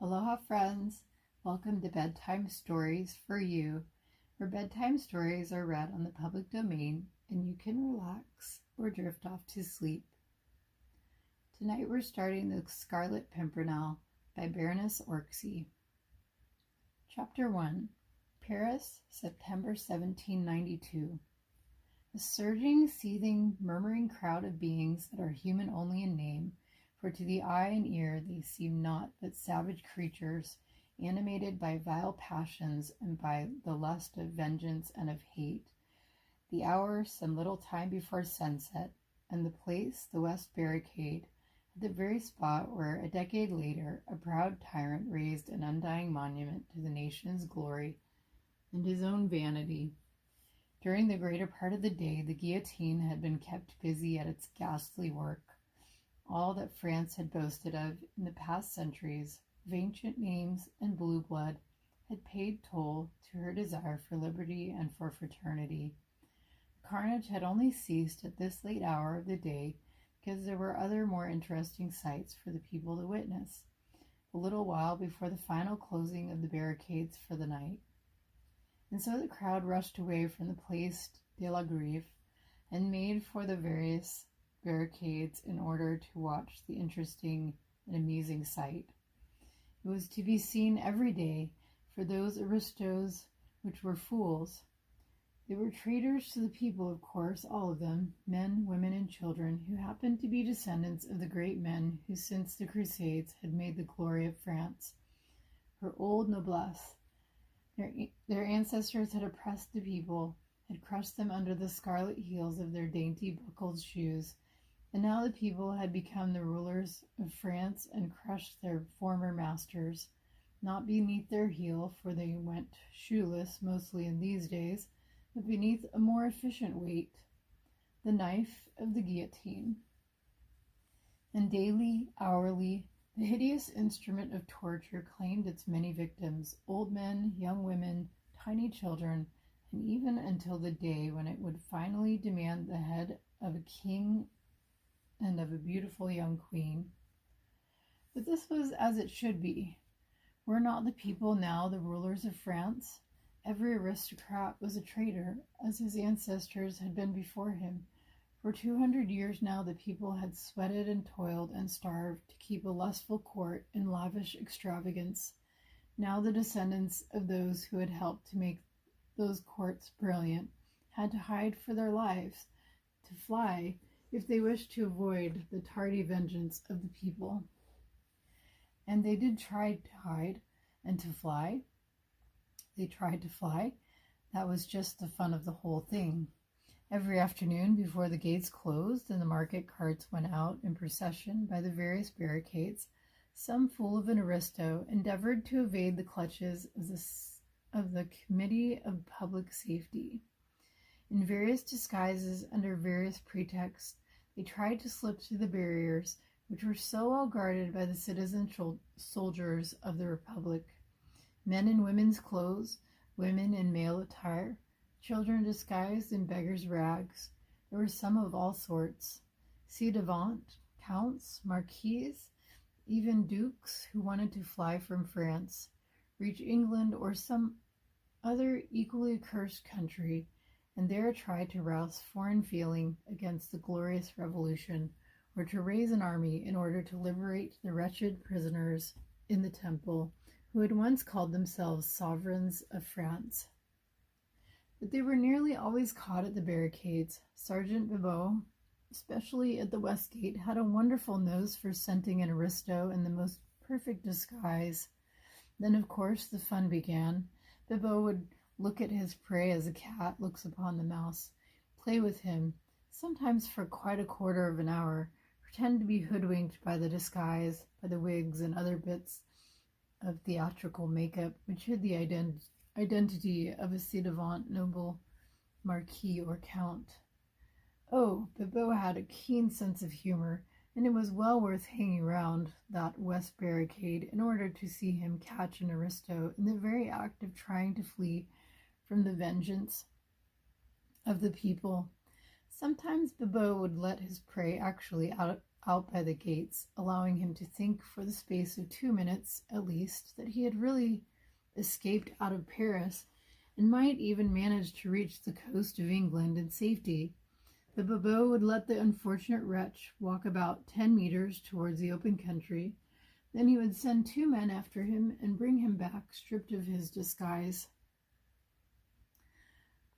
Aloha friends! Welcome to Bedtime Stories for You, where bedtime stories are read on the public domain and you can relax or drift off to sleep. Tonight we're starting the Scarlet Pimpernel by Baroness Orczy. Chapter 1. Paris, September 1792. A surging, seething, murmuring crowd of beings that are human only in name, for to the eye and ear they seem naught but savage creatures, animated by vile passions and by the lust of vengeance and of hate. The hour some little time before sunset, and the place the West Barricade, at the very spot where, a decade later, a proud tyrant raised an undying monument to the nation's glory and his own vanity. During the greater part of the day, the guillotine had been kept busy at its ghastly work. All that France had boasted of in the past centuries, of ancient names and blue blood, had paid toll to her desire for liberty and for fraternity. The carnage had only ceased at this late hour of the day because there were other more interesting sights for the people to witness, a little while before the final closing of the barricades for the night. And so the crowd rushed away from the Place de la Grève and made for the various barricades in order to watch the interesting and amusing sight. It was to be seen every day, for those aristos which were fools. They were traitors to the people, of course, all of them, men, women, and children, who happened to be descendants of the great men who since the Crusades had made the glory of France, her old noblesse. Their ancestors had oppressed the people, had crushed them under the scarlet heels of their dainty buckled shoes, and now the people had become the rulers of France and crushed their former masters, not beneath their heel, for they went shoeless mostly in these days, but beneath a more efficient weight, the knife of the guillotine. And daily, hourly, the hideous instrument of torture claimed its many victims, old men, young women, tiny children, and even until the day when it would finally demand the head of a king and of a beautiful young queen. But this was as it should be. Were not the people now the rulers of France? Every aristocrat was a traitor, as his ancestors had been before him. For 200 years now the people had sweated and toiled and starved to keep a lustful court in lavish extravagance. Now the descendants of those who had helped to make those courts brilliant had to hide for their lives, to fly, if they wished to avoid the tardy vengeance of the people. And they did try to hide and to fly. They tried to fly. That was just the fun of the whole thing. Every afternoon, before the gates closed and the market carts went out in procession by the various barricades, some fool of an aristo endeavored to evade the clutches of the Committee of Public Safety. In various disguises, under various pretexts, they tried to slip through the barriers, which were so well guarded by the citizen soldiers of the Republic. Men in women's clothes, women in male attire, children disguised in beggars' rags. There were some of all sorts, ci-devant, counts, marquises, even dukes who wanted to fly from France, reach England or some other equally accursed country, and there try to rouse foreign feeling against the glorious revolution, or to raise an army in order to liberate the wretched prisoners in the Temple, who had once called themselves sovereigns of France. But they were nearly always caught at the barricades. Sergeant Bibot, especially at the West Gate, had a wonderful nose for scenting an aristo in the most perfect disguise. Then, of course, the fun began. Bibot would look at his prey as a cat looks upon the mouse, play with him, sometimes for quite a quarter of an hour, pretend to be hoodwinked by the disguise, by the wigs and other bits of theatrical makeup which hid the identity of a ci-devant noble, marquis, or count. Oh, Bibot had a keen sense of humor, and it was well worth hanging round that West Barricade in order to see him catch an aristo in the very act of trying to flee from the vengeance of the people. Sometimes Bibot would let his prey actually out out by the gates, allowing him to think for the space of 2 minutes at least that he had really escaped out of Paris and might even manage to reach the coast of England in safety. But Bibot would let the unfortunate wretch walk about 10 meters towards the open country. Then he would send 2 men after him and bring him back stripped of his disguise.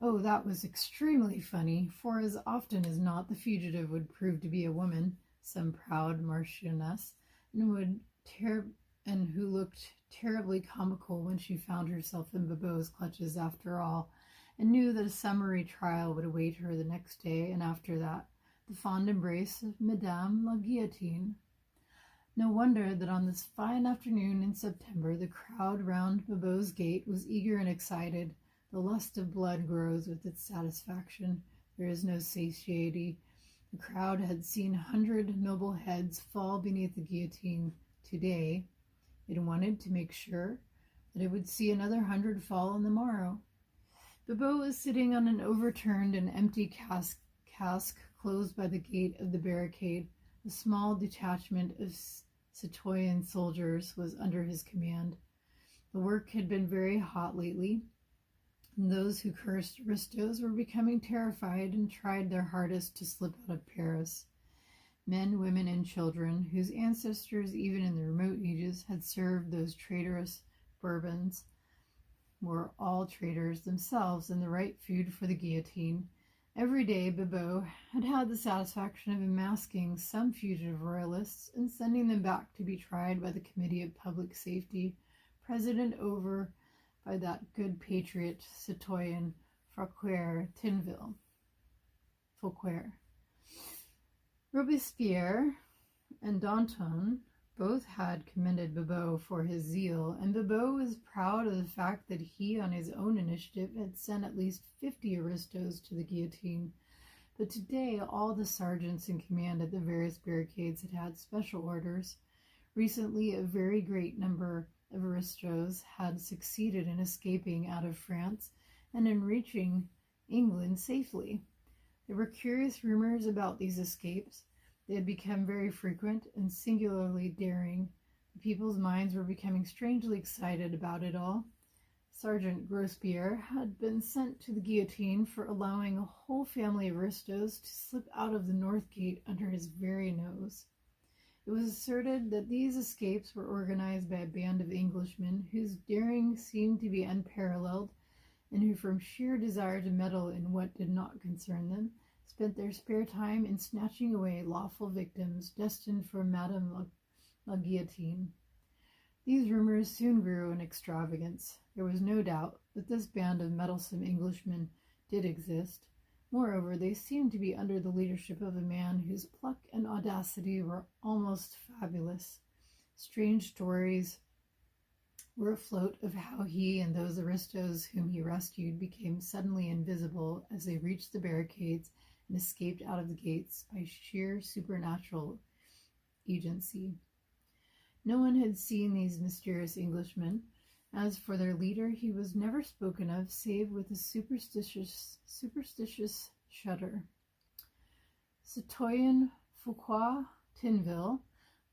Oh, that was extremely funny, for as often as not the fugitive would prove to be a woman, some proud marchioness, and who looked terribly comical when she found herself in Bibot's clutches after all, and knew that a summary trial would await her the next day, and after that, the fond embrace of Madame la Guillotine. No wonder that on this fine afternoon in September the crowd round Bibot's gate was eager and excited. The lust of blood grows with its satisfaction. There is no satiety. The crowd had seen 100 noble heads fall beneath the guillotine today. It wanted to make sure that it would see another 100 fall on the morrow. Bibot was sitting on an overturned and empty cask closed by the gate of the barricade. A small detachment of citoyen soldiers was under his command. The work had been very hot lately, and those who cursed aristos were becoming terrified and tried their hardest to slip out of Paris. Men, women, and children, whose ancestors, even in the remote ages, had served those traitorous Bourbons, were all traitors themselves and the right food for the guillotine. Every day Bibot had had the satisfaction of unmasking some fugitive royalists and sending them back to be tried by the Committee of Public Safety, presided over by that good patriot citoyen Fouquier-Tinville. Robespierre and Danton both had commended Bibot for his zeal, and Bibot was proud of the fact that he, on his own initiative, had sent at least 50 aristos to the guillotine. But today all the sergeants in command at the various barricades had had special orders. Recently a very great number of aristos had succeeded in escaping out of France and in reaching England safely. There were curious rumors about these escapes. They had become very frequent and singularly daring. The people's minds were becoming strangely excited about it all. Sergeant Robespierre had been sent to the guillotine for allowing a whole family of aristos to slip out of the North Gate under his very nose. It was asserted that these escapes were organized by a band of Englishmen whose daring seemed to be unparalleled, and who, from sheer desire to meddle in what did not concern them, spent their spare time in snatching away lawful victims destined for Madame la Guillotine. These rumors soon grew in extravagance. There was no doubt that this band of meddlesome Englishmen did exist. Moreover, they seemed to be under the leadership of a man whose pluck and audacity were almost fabulous. Strange stories were afloat of how he and those aristos whom he rescued became suddenly invisible as they reached the barricades and escaped out of the gates by sheer supernatural agency. No one had seen these mysterious Englishmen. As for their leader, he was never spoken of save with a superstitious shudder. Citoyen Fouquier-Tinville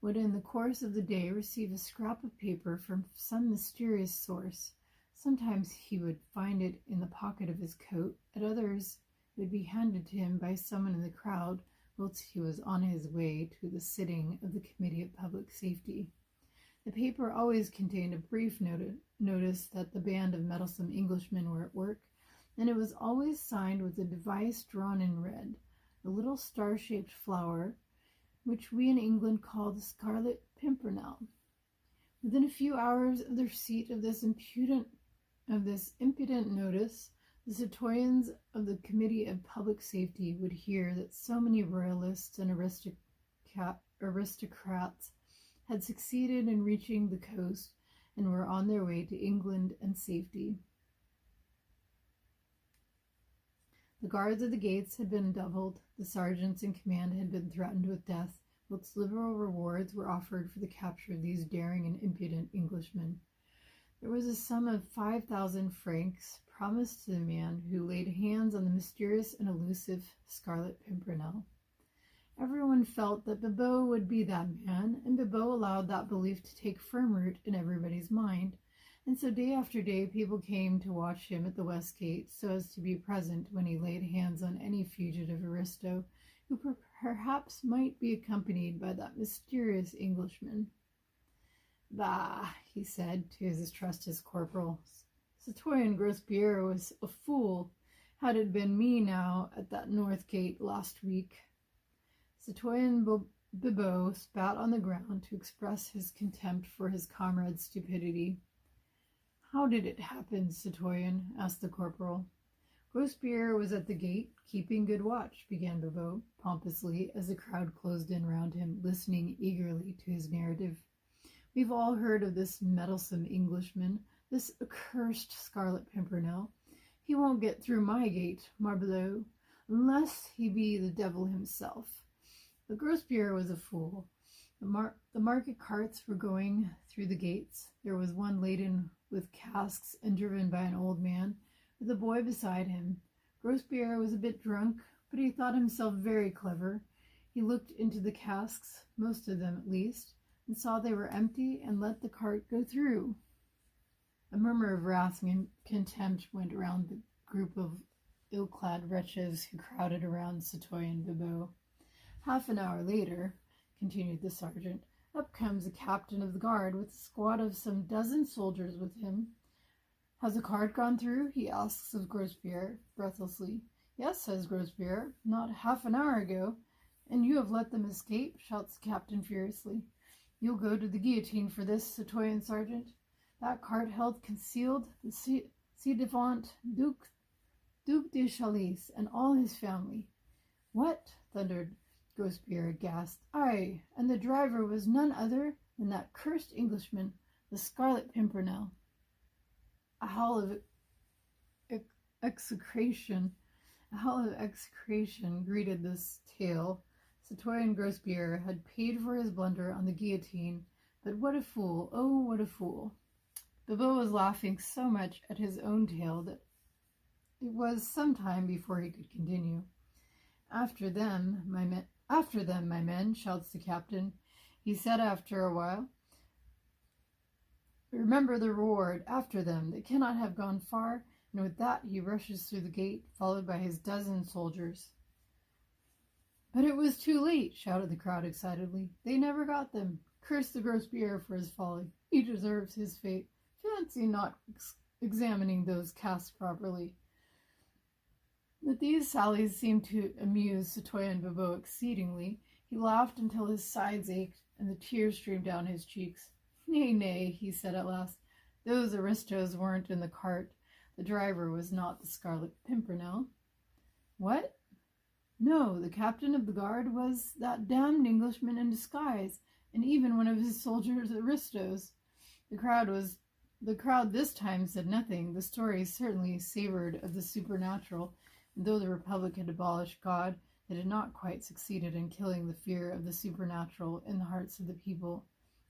would in the course of the day receive a scrap of paper from some mysterious source. Sometimes he would find it in the pocket of his coat, at others it would be handed to him by someone in the crowd whilst he was on his way to the sitting of the Committee of Public Safety. The paper always contained a brief notice that the band of meddlesome Englishmen were at work, and it was always signed with a device drawn in red, a little star-shaped flower, which we in England call the Scarlet Pimpernel. Within a few hours of the receipt of this impudent notice, the citoyens of the Committee of Public Safety would hear that so many royalists and aristocrats had succeeded in reaching the coast and were on their way to England and safety. The guards at the gates had been doubled, the sergeants in command had been threatened with death, whilst liberal rewards were offered for the capture of these daring and impudent Englishmen. There was a sum of 5,000 francs promised to the man who laid hands on the mysterious and elusive Scarlet Pimpernel. Everyone felt that Bibot would be that man, and Bibot allowed that belief to take firm root in everybody's mind. And so day after day people came to watch him at the West Gate so as to be present when he laid hands on any fugitive aristo who perhaps might be accompanied by that mysterious Englishman. Bah, he said to his trusted corporal, Citoyen Grospierre was a fool. Had it been me now at that North Gate last week. Citoyen Bibot spat on the ground to express his contempt for his comrade's stupidity. How did it happen, Citoyen? Asked the corporal. Grospierre was at the gate, keeping good watch, began Bibot pompously as the crowd closed in round him, listening eagerly to his narrative. We've all heard of this meddlesome Englishman, this accursed Scarlet Pimpernel. He won't get through my gate, morbleu, unless he be the devil himself. But Grospierre was a fool. The market carts were going through the gates. There was one laden with casks and driven by an old man, with a boy beside him. Grospierre was a bit drunk, but he thought himself very clever. He looked into the casks, most of them at least, and saw they were empty and let the cart go through. A murmur of wrath and contempt went around the group of ill-clad wretches who crowded around Citoyen Bibot. Half an hour later, continued the sergeant, up comes a captain of the guard with a squad of some dozen soldiers with him. Has the cart gone through? He asks of Grospierre, breathlessly. Yes, says Grospierre, not half an hour ago. And you have let them escape? Shouts the captain furiously. You'll go to the guillotine for this, citoyen sergeant. That cart held concealed the ci-devant Duc de Chalice and all his family. What? Thundered Grospierre aghast. Aye, and the driver was none other than that cursed Englishman, the Scarlet Pimpernel. A howl of execration greeted this tale. Citoyen Grospierre had paid for his blunder on the guillotine, but what a fool, oh, what a fool. Bibot was laughing so much at his own tale that it was some time before he could continue. After them, my men, shouts the captain. He said after a while, remember the reward, after them, they cannot have gone far, and with that he rushes through the gate, followed by his dozen soldiers. But it was too late, shouted the crowd excitedly. They never got them. Curse the Grospierre for his folly. He deserves his fate. Fancy not examining those casks properly. But these sallies seemed to amuse Citoyen Bibot exceedingly. He laughed until his sides ached and the tears streamed down his cheeks. Nay, nay, he said at last. Those aristos weren't in the cart. The driver was not the Scarlet Pimpernel. What? No, the captain of the guard was that damned Englishman in disguise, and even one of his soldiers aristos. The crowd this time said nothing. The story certainly savored of the supernatural, and though the Republic had abolished God, it had not quite succeeded in killing the fear of the supernatural in the hearts of the people.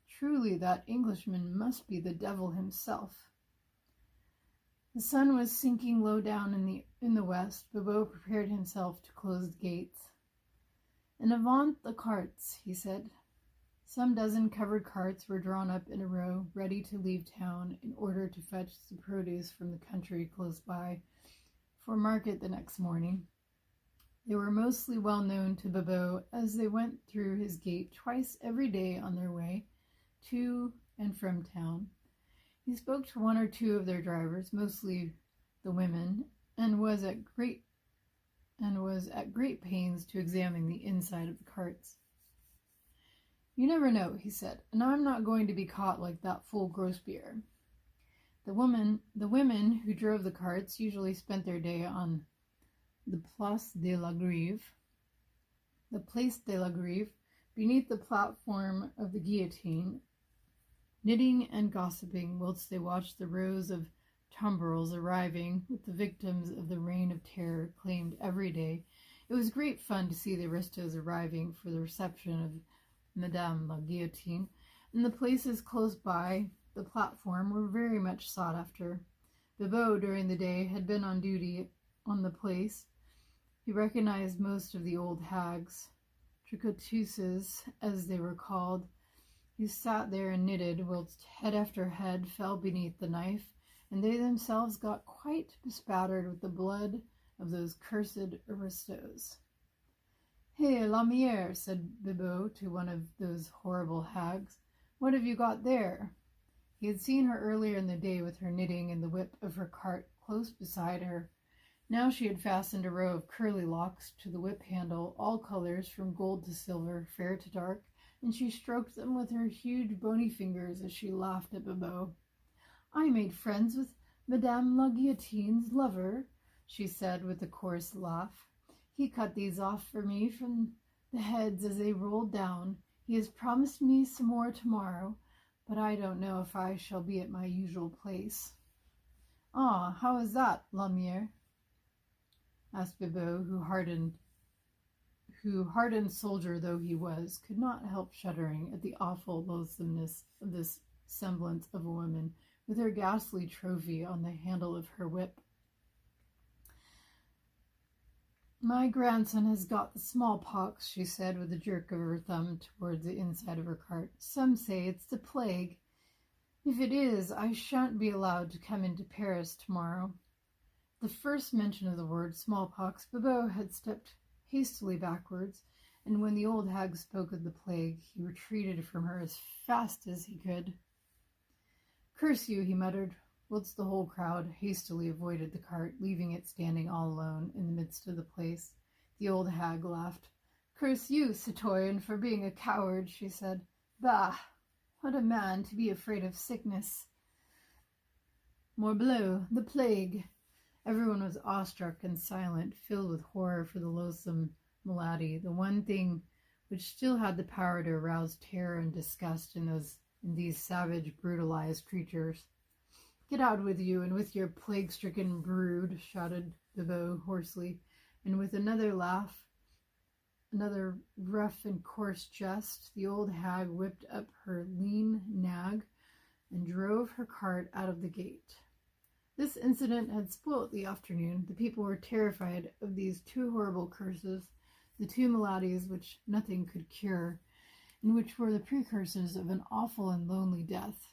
Truly, that Englishman must be the devil himself. The sun was sinking low down in the west. Bibot prepared himself to close the gates. "En avant the carts," he said. Some dozen covered carts were drawn up in a row, ready to leave town in order to fetch the produce from the country close by for market the next morning. They were mostly well known to Bibot, as they went through his gate twice every day on their way to and from town. He spoke to one or two of their drivers, mostly the women, and was at great pains to examine the inside of the carts. "You never know," he said, "and I'm not going to be caught like that fool Grospierre." The women who drove the carts usually spent their day on the Place de la Grève, beneath the platform of the guillotine, knitting and gossiping whilst they watched the rows of tumbrils arriving with the victims of the reign of terror claimed every day. It was great fun to see the aristos arriving for the reception of Madame la Guillotine, and the places close by the platform were very much sought after. Bibot, during the day, had been on duty on the place. He recognized most of the old hags, tricoteuses, as they were called, who sat there and knitted, whilst head after head fell beneath the knife, and they themselves got quite bespattered with the blood of those cursed aristos. "Hey, Lamiere," said Bibot to one of those horrible hags, "what have you got there?" He had seen her earlier in the day with her knitting and the whip of her cart close beside her. Now she had fastened a row of curly locks to the whip handle, all colors from gold to silver, fair to dark, and she stroked them with her huge bony fingers as she laughed at Bibot. "I made friends with Madame la Guillotine's lover," she said with a coarse laugh. "He cut these off for me from the heads as they rolled down. He has promised me some more tomorrow, but I don't know if I shall be at my usual place." "Ah, how is that, Lamiere?" asked Bibot, who, hardened soldier though he was, could not help shuddering at the awful loathsomeness of this semblance of a woman, with her ghastly trophy on the handle of her whip. "My grandson has got the smallpox," she said, with a jerk of her thumb towards the inside of her cart. "Some say it's the plague. If it is, I shan't be allowed to come into Paris tomorrow." The first mention of the word smallpox, Bibot had stepped hastily backwards, and when the old hag spoke of the plague, he retreated from her as fast as he could. "Curse you," he muttered, whilst the whole crowd hastily avoided the cart, leaving it standing all alone in the midst of the place. The old hag laughed. "Curse you, citoyen, for being a coward," she said. "Bah! What a man to be afraid of sickness! Morbleu, the plague!" Everyone was awestruck and silent, filled with horror for the loathsome malady, the one thing which still had the power to arouse terror and disgust in these savage, brutalized creatures. "Get out with you, and with your plague-stricken brood," shouted Bibot hoarsely, and with another laugh, another rough and coarse jest, the old hag whipped up her lean nag and drove her cart out of the gate. This incident had spoilt the afternoon. The people were terrified of these two horrible curses, the two maladies which nothing could cure, and which were the precursors of an awful and lonely death.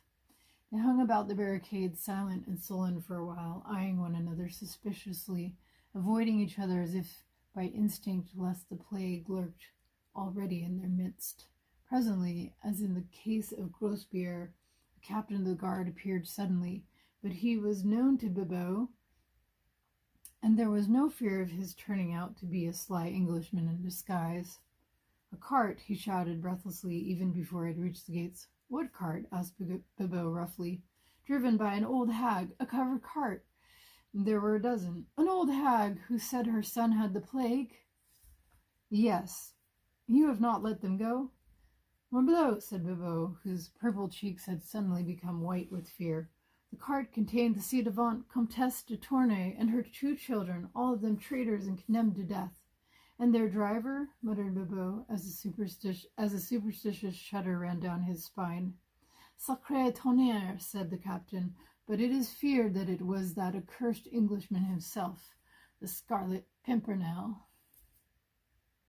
They hung about the barricade, silent and sullen for a while, eyeing one another suspiciously, avoiding each other as if by instinct, lest the plague lurked already in their midst. Presently, as in the case of Grospierre, a captain of the guard appeared suddenly, but he was known to Bibot, and there was no fear of his turning out to be a sly Englishman in disguise. "A cart," he shouted breathlessly, even before he had reached the gates. "What cart?" asked Bibot roughly. "Driven by an old hag, a covered cart. There were a dozen. An old hag who said her son had the plague?" "Yes. You have not let them go?" "Morbleu," said Bibot, whose purple cheeks had suddenly become white with fear. "The cart contained the ci-devant Comtesse de Tournay and her 2 children, all of them traitors and condemned to death." "And their driver?" muttered Bibot, as a superstitious shudder ran down his spine. "Sacré tonnerre," said the captain, "but it is feared that it was that accursed Englishman himself, the Scarlet Pimpernel."